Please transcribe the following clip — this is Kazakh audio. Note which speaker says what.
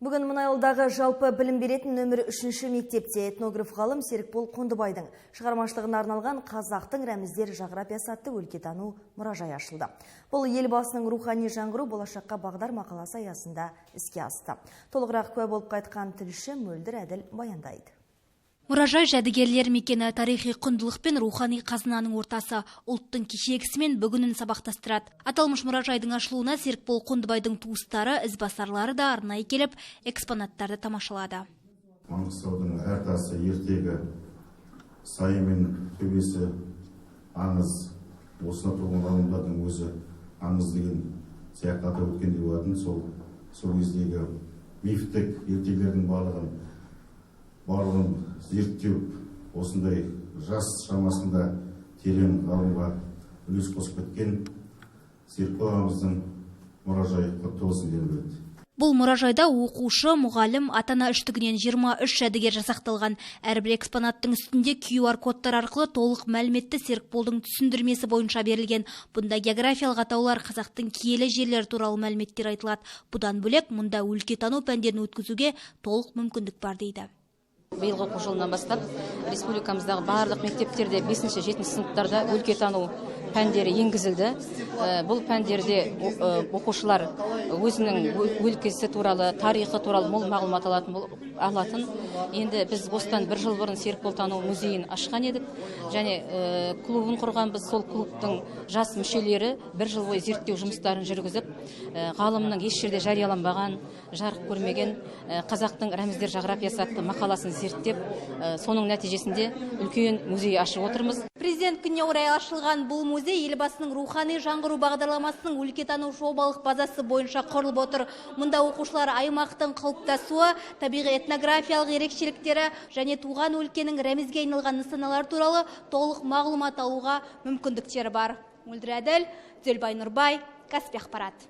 Speaker 1: Бүгін Мұнайлыдағы жалпы білім беретін нөмір 3 мектепте этнограф ғалым Серікбол Қондыбайдың шығармашылығына арналған қазақтың рәміздер жағрапиясы атты өлкетану мұражайы ашылды. Бұл елбасының рухани жаңғыру болашаққа бағдар мақаласы аясында іске асты. Толығырақ куә болып қайтқан тілші Мөлдір Әділ баяндайды.
Speaker 2: Мұражай жәдігерлер мекені тарихи құндылық пен рухани қазынаның ортасы, ұлттың кешегісі мен бүгінін сабақтастырады. Аталмыш мұражайдың ашылуына Серікбол Қондыбайдың туыстары, ізбасарлары да арнайы келіп, экспонаттарды тамашалады.
Speaker 3: Маңғыстаудың әр тасы ертегі, сайы мен төбесі аңыз, осына тұрған ғалымдардың өзі аңыз деген сияқты атап өткендей болатын. Сол кездегі мифтік ертегілердің барлығын зерттеу, осындай жас шамасында терең ғалымға үлес қосып кеткен Серікбол ағамыздың мұражайы құтты болсын деп біледі.
Speaker 2: Бұл мұражайда оқушы, мұғалім, ата-ана үштігінен 23 жәдігер жасақталған. Әрбір экспонаттың үстінде QR кодтар арқылы толық мәліметті Серікболдың түсіндірмесі бойынша берілген. Бұнда географиялық атаулар, қазақтың киелі жерлері туралы мәліметтер айтылады. Бұдан бөлек мұнда өлкетану пәндерін өткізуге толық мүмкіндік бар дейді.
Speaker 4: Биылғы оқу жылынан бастап республикамыздағы барлық мектептерде 5-7 сыныптарда өлкетану пәндері енгізілді. Бұл пәндерде оқушылар өзінің өлкесі туралы, тарихы туралы мол мағлұмат алатын. Енді біз осыдан бір жыл бұрын Серікболтану музейін ашқан едік. Және клубын құрған біз сол клубтың жас мүшелері бір жыл бойы зерттеу жұмыстарын жүргізіп, ғалымның еш жерде жарияланбаған, жарық көрмеген қазақтың рәміздер жағрапиясы атты мақаласын зерттеп, соның нәтижесінде үлкен музей ашып отырмыз.
Speaker 2: Президент күніне орай ашылған бұл музей елбасының рухани жаңғыру бағдарламасының өлкетану жобалық базасы бойынша құрылып отыр. Мұнда оқушылар аймақтың қалыптасуы, табиғи этнографиялық ерекшеліктері және туған өлкенің рәмізге айналған нысаналар туралы толық мағлұмат алуға мүмкіндіктері бар. Мөлдір Әділ, Зөлбай Нұрбай, Каспий ақпарат.